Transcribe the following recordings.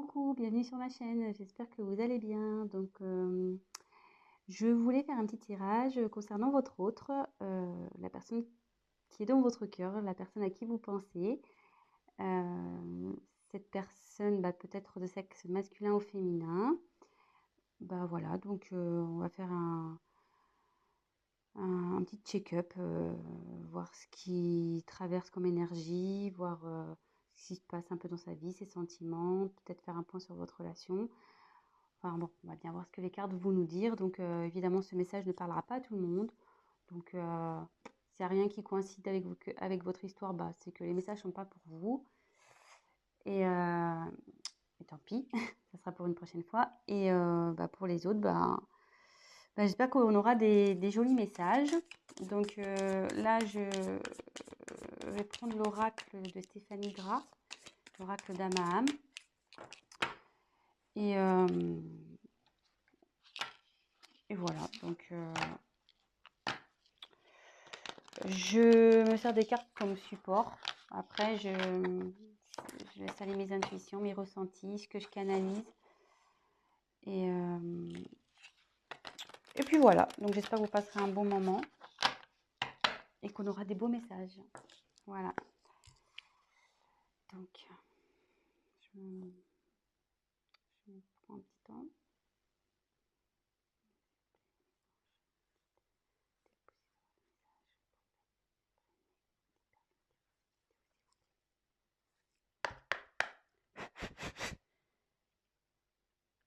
coucou, bienvenue sur ma chaîne, j'espère que vous allez bien. Je voulais faire un petit tirage concernant votre autre, la personne qui est dans votre cœur, la personne à qui vous pensez. Cette personne, peut être de sexe masculin ou féminin. Voilà, on va faire un petit check-up, voir ce qui traverse comme énergie, voir ce qui se passe un peu dans sa vie, ses sentiments, peut-être faire un point sur votre relation. Enfin bon, on va bien voir ce que les cartes vont nous dire. Évidemment, ce message ne parlera pas à tout le monde. S'il n'y a rien qui coïncide avec votre histoire, c'est que les messages ne sont pas pour vous. Et tant pis, ça sera pour une prochaine fois. Pour les autres, j'espère qu'on aura des jolis messages. Là, je vais prendre l'oracle de Stéphanie Gras, l'oracle d'Amaham. Et voilà, je me sers des cartes comme support. Après, je laisse aller mes intuitions, mes ressentis, ce que je canalise. Et puis voilà, donc j'espère que vous passerez un bon moment et qu'on aura des beaux messages. Voilà. Donc, je prends un petit temps.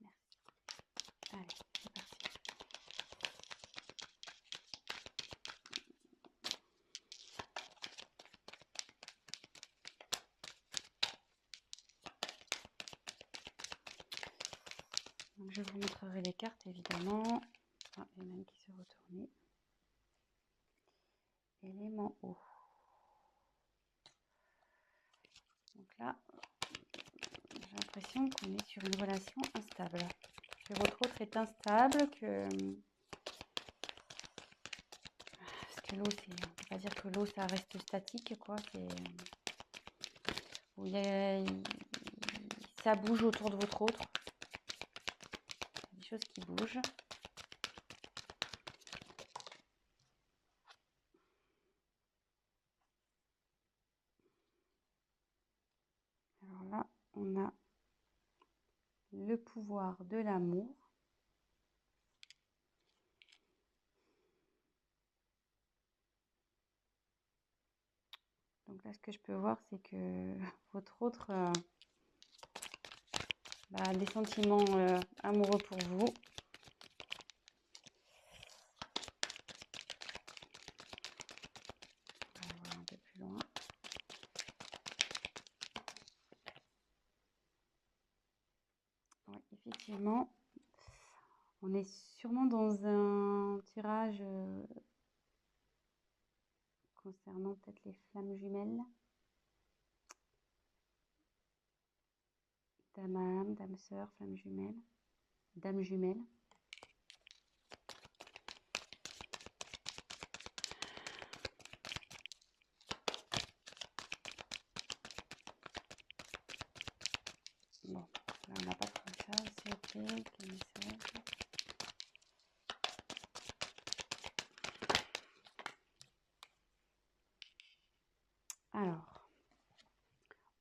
Merci. Allez, c'est parti. Donc, je vous montrerai les cartes, évidemment. Ah, il y en a une qui s'est retournée. Élément eau. Donc là, j'ai l'impression qu'on est sur une relation instable. Que votre autre est instable, parce que l'eau, on ne peut pas dire que l'eau, ça reste statique, quoi. Ça bouge autour de votre autre. Il y a des choses qui bougent. Alors là, on a le pouvoir de l'amour. Donc là, ce que je peux voir, c'est que votre autre a des sentiments amoureux pour vous. On va voir un peu plus loin. Oui, effectivement, on est sûrement dans un tirage concernant peut-être les flammes jumelles. Dame âme, dame sœur, flamme jumelle, dame jumelle. Bon, là on n'a pas trop ça, c'est ok, quel message. Alors,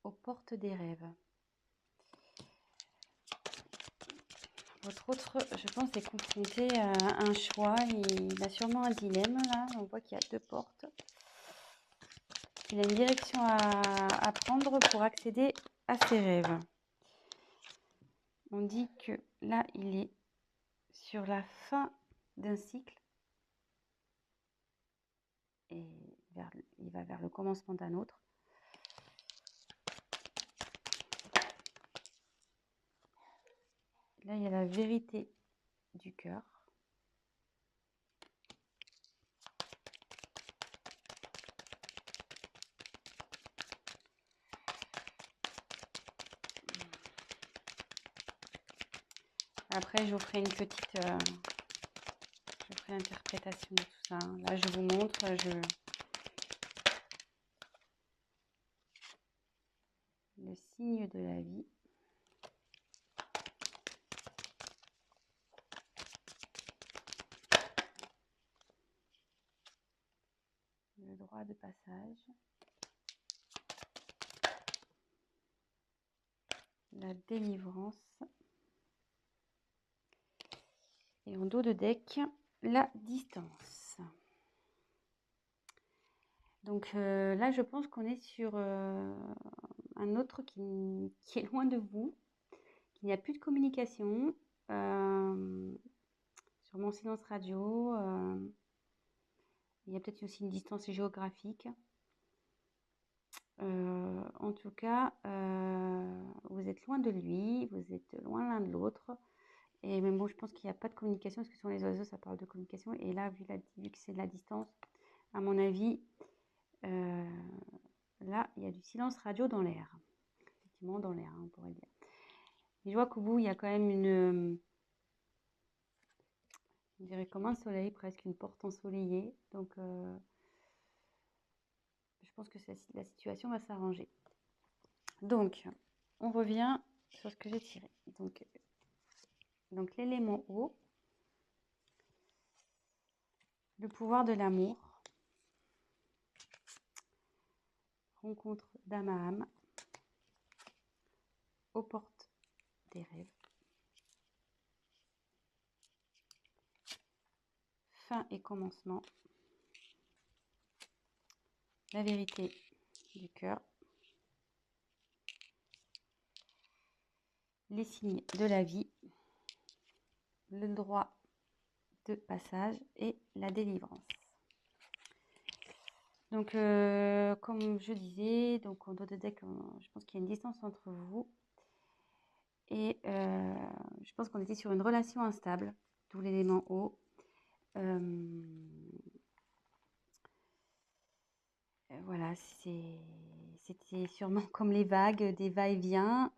aux portes des rêves. Votre autre, je pense, est confronté à un choix. Il a sûrement un dilemme, là. On voit qu'il y a deux portes. Il a une direction à prendre pour accéder à ses rêves. On dit que là, il est sur la fin d'un cycle et il va vers le commencement d'un autre. Là, il y a la vérité du cœur. Après, je vous ferai une petite interprétation de tout ça. Là, je vous montre, le signe de la vie. de passage. La délivrance. Et en dos de deck, la distance. Donc là, je pense qu'on est sur un autre qui est loin de vous, qu'il n'y a plus de communication. Sur mon silence radio, il y a peut-être aussi une distance géographique. En tout cas, vous êtes loin de lui, vous êtes loin l'un de l'autre. Et même bon, je pense qu'il n'y a pas de communication, parce que sur les oiseaux, ça parle de communication. Et là, vu que c'est de la distance, à mon avis, là, il y a du silence radio dans l'air. Effectivement, dans l'air, on pourrait dire. Et je vois qu'au bout, il y a quand même on dirait comme un soleil, presque une porte ensoleillée. Donc, je pense que la situation va s'arranger. Donc, on revient sur ce que j'ai tiré. Donc l'élément eau, le pouvoir de l'amour, rencontre d'âme à âme, aux portes des rêves, fin et commencement, la vérité du cœur, les signes de la vie, le droit de passage et la délivrance. Donc, comme je disais, donc en dos de deck, je pense qu'il y a une distance entre vous. Et je pense qu'on était sur une relation instable, d'où l'élément eau. Voilà, c'était sûrement comme les vagues, des va-et-vient.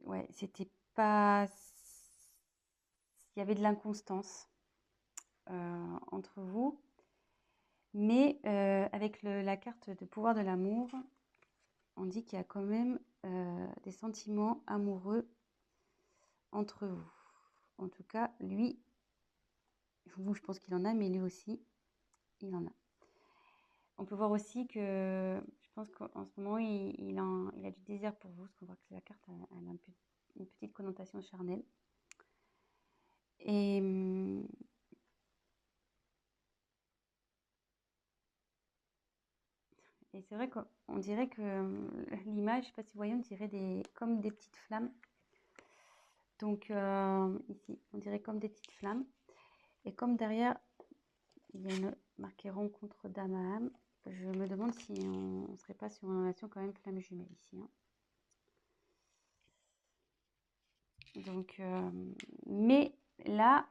Ouais, c'était pas. Il y avait de l'inconstance entre vous. Mais avec la carte de pouvoir de l'amour, on dit qu'il y a quand même des sentiments amoureux entre vous. En tout cas, lui, vous, je pense qu'il en a, mais lui aussi, il en a. On peut voir aussi que je pense qu'en ce moment, il a du désir pour vous, parce qu'on voit que la carte elle a une petite connotation charnelle. Et c'est vrai qu'on dirait que l'image, je ne sais pas si vous voyez, on dirait comme des petites flammes. Donc ici, on dirait comme des petites flammes. Et comme derrière, il y a une marquée rencontre d'âme à âme, je me demande si on ne serait pas sur une relation quand même flamme jumelle ici. Hein. Donc, mais là,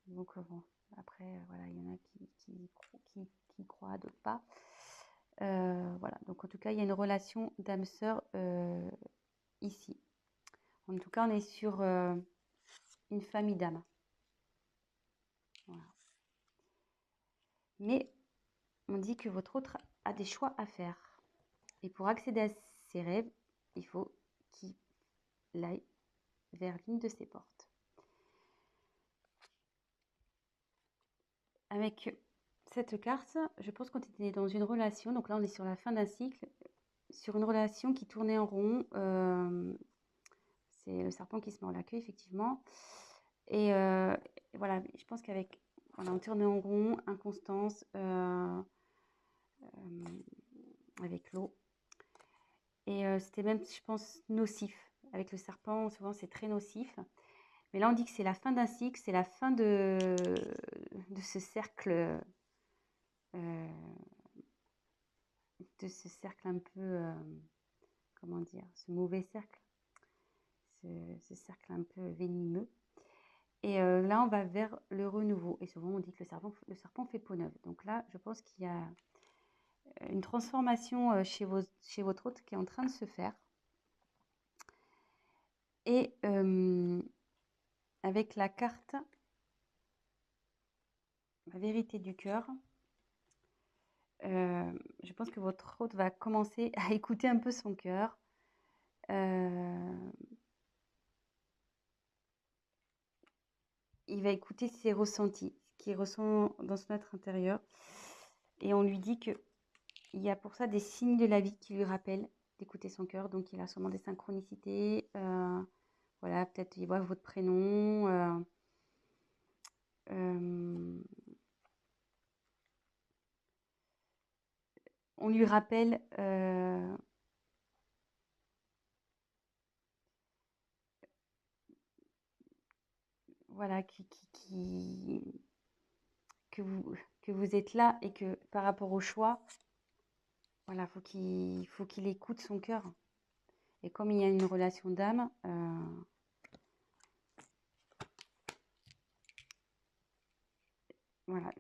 donc bon, après, voilà, il y en a qui croient, d'autres pas. Voilà, donc en tout cas, il y a une relation d'âme sœur ici. En tout cas, on est sur une famille d'âmes. Voilà. Mais on dit que votre autre a des choix à faire. Et pour accéder à ses rêves, il faut qu'il aille vers l'une de ses portes. Avec cette carte, je pense qu'on était dans une relation, donc là on est sur la fin d'un cycle, sur une relation qui tournait en rond. C'est le serpent qui se mord la queue, effectivement. Et voilà, je pense qu'avec, voilà, on tournait en rond, inconstance, avec l'eau. Et c'était même, je pense, nocif. Avec le serpent, souvent c'est très nocif. Mais là, on dit que c'est la fin d'un cycle, c'est la fin de ce cercle, un peu, comment dire, ce mauvais cercle, ce cercle un peu venimeux. Et là, on va vers le renouveau. Et souvent, on dit que le serpent fait peau neuve. Donc là, je pense qu'il y a une transformation chez votre hôte qui est en train de se faire. Et avec la carte, la vérité du cœur, je pense que votre hôte va commencer à écouter un peu son cœur. il va écouter ses ressentis, ce qu'il ressent dans son être intérieur. Et on lui dit qu'il y a pour ça des signes de la vie qui lui rappellent d'écouter son cœur. Donc, il a sûrement des synchronicités. Voilà, peut-être il voit votre prénom. On lui rappelle voilà, que vous êtes là et que par rapport au choix, voilà, faut qu'il écoute son cœur. Et comme il y a une relation d'âme, voilà.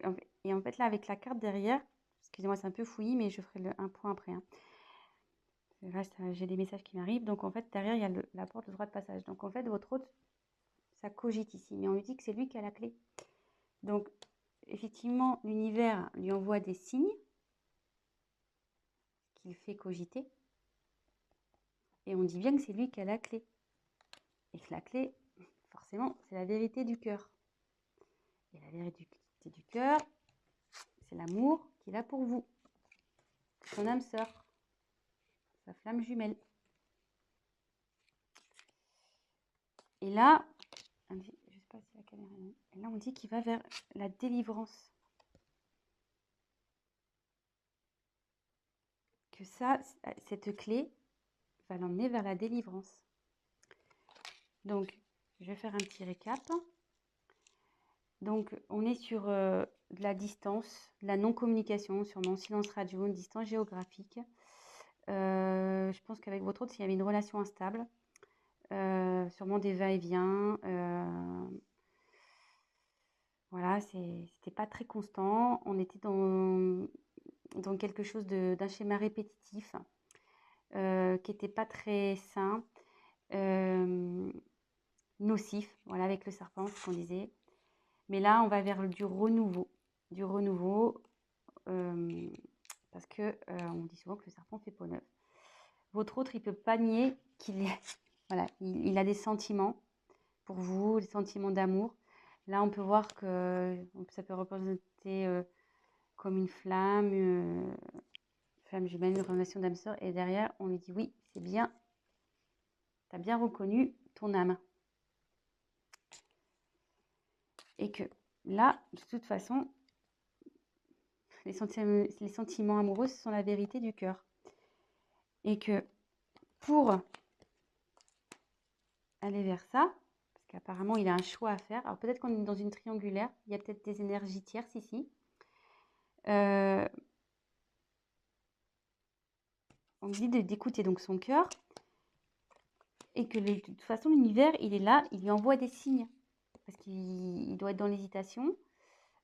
Et en fait, là, avec la carte derrière, excusez-moi, c'est un peu fouillis, mais je ferai un point après. Hein. Là, j'ai des messages qui m'arrivent. Donc, en fait, derrière, il y a la porte, le droit de passage. Donc, en fait, votre hôte, ça cogite ici. Mais on lui dit que c'est lui qui a la clé. Donc, effectivement, l'univers lui envoie des signes qu'il fait cogiter. Et on dit bien que c'est lui qui a la clé. Et que la clé, forcément, c'est la vérité du cœur. Et la vérité du cœur, c'est l'amour qu'il a pour vous. Son âme sœur, sa flamme jumelle. Et là, je ne sais pas si la caméra est là. Et là, on dit qu'il va vers la délivrance. Que ça, cette clé va l'emmener vers la délivrance. Donc, je vais faire un petit récap. Donc, on est sur de la distance, de la non-communication, sûrement silence radio, une distance géographique. Je pense qu'avec votre autre, s'il y avait une relation instable, sûrement des va-et-vient. Voilà, c'était pas très constant. On était dans quelque chose d'un schéma répétitif qui n'était pas très sain, nocif, voilà, avec le serpent, ce qu'on disait. Mais là, on va vers du renouveau, parce que on dit souvent que le serpent fait peau neuve. Votre autre, il peut pas nier qu'il voilà, il a des sentiments pour vous, des sentiments d'amour. Là, on peut voir que ça peut représenter comme une flamme jumelle, une relation d'âme sœur. Et derrière, on lui dit oui, c'est bien, tu as bien reconnu ton âme. Et que là, de toute façon, les sentiments amoureux, ce sont la vérité du cœur. Et que pour aller vers ça, parce qu'apparemment, il a un choix à faire. Alors peut-être qu'on est dans une triangulaire, il y a peut-être des énergies tierces ici. On dit d'écouter donc son cœur et que de toute façon, l'univers, il est là, il lui envoie des signes parce qu'il doit être dans l'hésitation.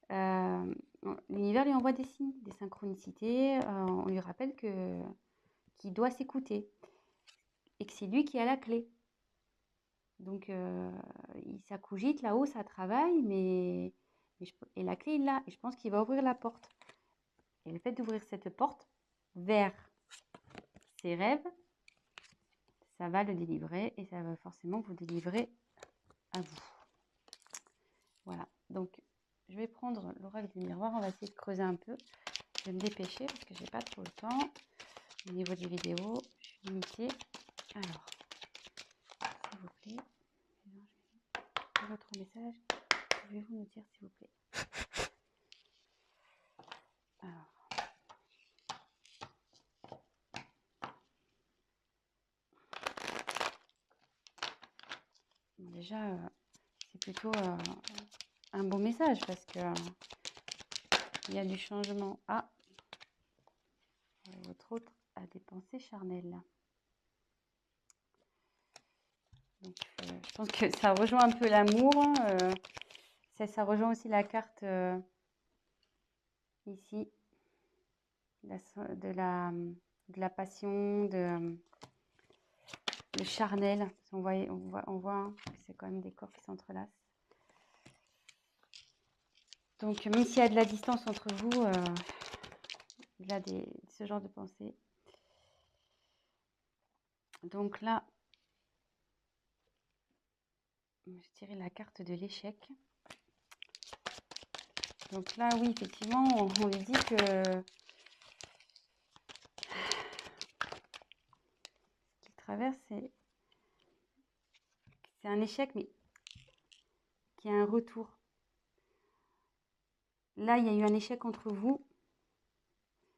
L'univers lui envoie des signes, des synchronicités. On lui rappelle qu'il doit s'écouter et que c'est lui qui a la clé. Donc, ça cogite là-haut, ça travaille, et la clé, il l'a. Et je pense qu'il va ouvrir la porte. Et le fait d'ouvrir cette porte vers ses rêves, ça va le délivrer et ça va forcément vous délivrer à vous. Voilà. Donc, je vais prendre l'oracle du miroir. On va essayer de creuser un peu. Je vais me dépêcher parce que j'ai pas trop le temps. Au niveau des vidéos, je suis limitée. Alors, s'il vous plaît, votre message, pouvez-vous nous dire s'il vous plaît? Alors, bon, déjà, c'est plutôt un bon message parce que il y a du changement. Ah, votre autre a des pensées charnelles. Donc, je pense que ça rejoint un peu l'amour. Ça rejoint aussi la carte ici de la passion, le charnel. On voit que c'est quand même des corps qui s'entrelacent. Donc, même s'il y a de la distance entre vous, il y a ce genre de pensée. Donc là, je dirais la carte de l'échec. Donc là, oui, effectivement, on lui dit que ce qu'il traverse, c'est un échec, mais qui a un retour. Là, il y a eu un échec entre vous.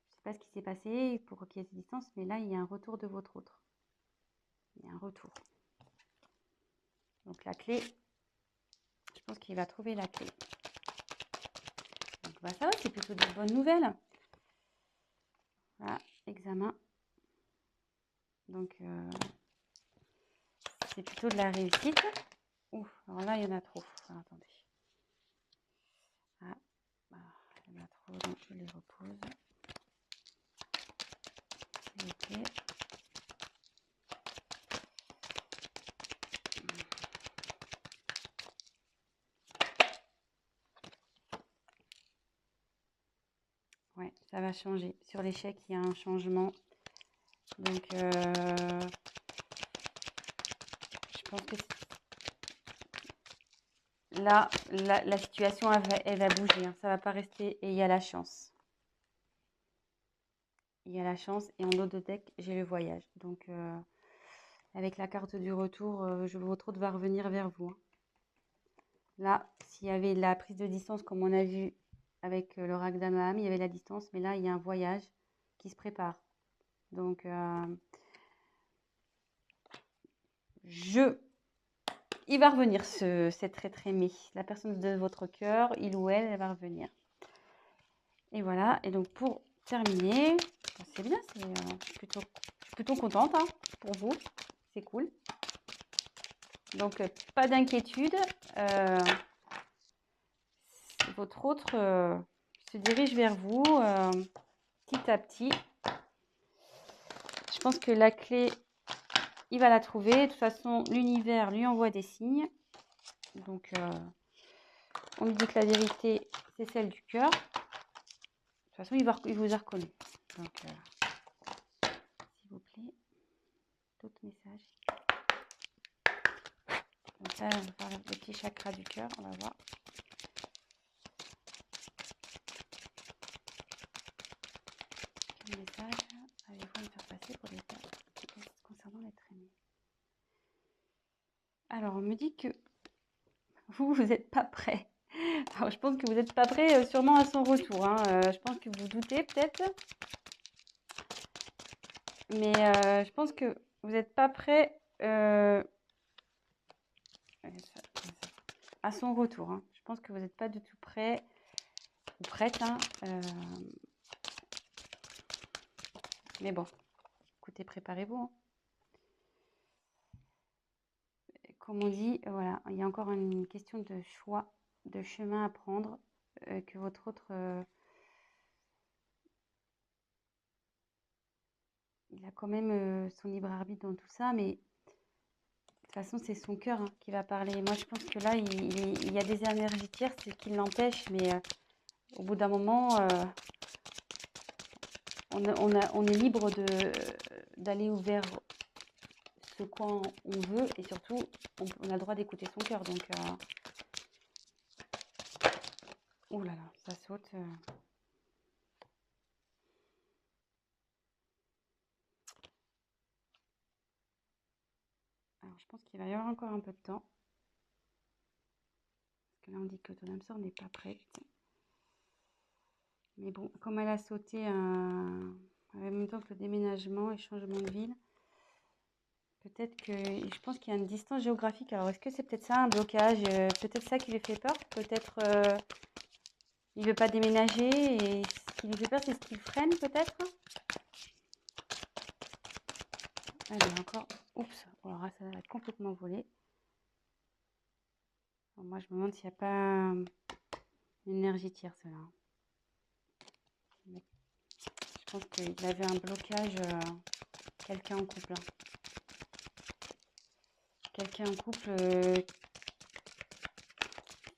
Je ne sais pas ce qui s'est passé pour qu'il y ait cette distance, mais là, il y a un retour de votre autre. Il y a un retour. Donc la clé, je pense qu'il va trouver la clé. Donc bah, ça va, c'est plutôt de bonnes nouvelles. Voilà, examen. Donc c'est plutôt de la réussite. Ouf, alors là, il y en a trop. Alors, attendez. Ah, bah, il y en a trop, donc je les repose. S'il vous plaît. Ouais, ça va changer. Sur l'échec, il y a un changement. Donc, je pense que là, la situation, elle va bouger. Hein. Ça va pas rester. Et il y a la chance. Il y a la chance. Et en haut de deck, j'ai le voyage. Donc, avec la carte du retour, votre autre va revenir vers vous. Hein. Là, s'il y avait la prise de distance, comme on a vu avec le Ragdamam, il y avait la distance. Mais là, il y a un voyage qui se prépare. Donc, il va revenir, cet être aimé. La personne de votre cœur, il ou elle va revenir. Et voilà. Et donc, pour terminer, c'est bien. Je suis plutôt contente hein, pour vous. C'est cool. Donc, pas d'inquiétude. Votre autre se dirige vers vous petit à petit. Je pense que la clé, il va la trouver. De toute façon, l'univers lui envoie des signes. Donc, on lui dit que la vérité, c'est celle du cœur. De toute façon, il vous a reconnu. Donc, s'il vous plaît, d'autres messages. Comme ça, on va faire le petit chakra du cœur. On va voir. Quel message avez-vous à me faire passer pour les tests concernant l'être aimé? Alors, on me dit que vous n'êtes pas prêt. Alors, je pense que vous n'êtes pas prêt sûrement à son retour. Hein. Je pense que vous doutez peut-être. Mais je pense que vous n'êtes pas prêt à son retour. Hein. Je pense que vous n'êtes pas du tout prêt ou prête. Hein. Mais bon, écoutez, préparez-vous. Hein. Comme on dit, voilà, il y a encore une question de choix, de chemin à prendre, que votre autre... il a quand même son libre arbitre dans tout ça, mais de toute façon, c'est son cœur hein, qui va parler. Moi, je pense que là, il y a des énergies tierces qui l'empêchent, mais au bout d'un moment, on est libre d'aller vers ce quoi on veut, et surtout, on a le droit d'écouter son cœur. Donc, oh là là, ça saute. Alors, je pense qu'il va y avoir encore un peu de temps. Parce que là, on dit que ton âme sœur n'est pas prête. Mais bon, comme elle a sauté en même temps que le déménagement et changement de ville, peut-être que... Je pense qu'il y a une distance géographique. Alors, est-ce que c'est peut-être ça, un blocage? Peut-être ça qui lui fait peur. Peut-être il ne veut pas déménager. Et ce qui lui fait peur, c'est ce qui le freine, peut-être. Allez, encore... Oups, alors là, ça va être complètement volé. Alors, moi, je me demande s'il n'y a pas une énergie tierce, là. Je pense qu'il avait un blocage, quelqu'un en couple. Hein. Quelqu'un en couple,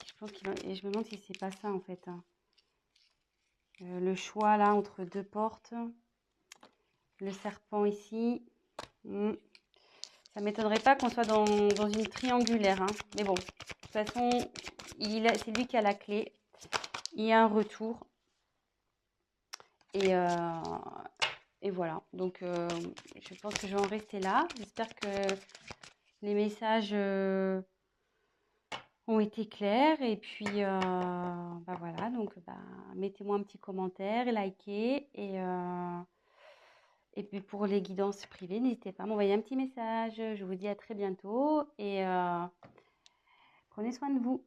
je pense et je me demande si c'est pas ça en fait. Hein. Le choix là entre deux portes, le serpent ici. Ça m'étonnerait pas qu'on soit dans une triangulaire. Hein. Mais bon, de toute façon, c'est lui qui a la clé. il y a un retour. Et, et voilà. Donc, je pense que je vais en rester là. J'espère que les messages ont été clairs. Et puis, bah voilà. Donc, bah, mettez-moi un petit commentaire, likez. Et puis, pour les guidances privées, n'hésitez pas à m'envoyer un petit message. Je vous dis à très bientôt. Et prenez soin de vous.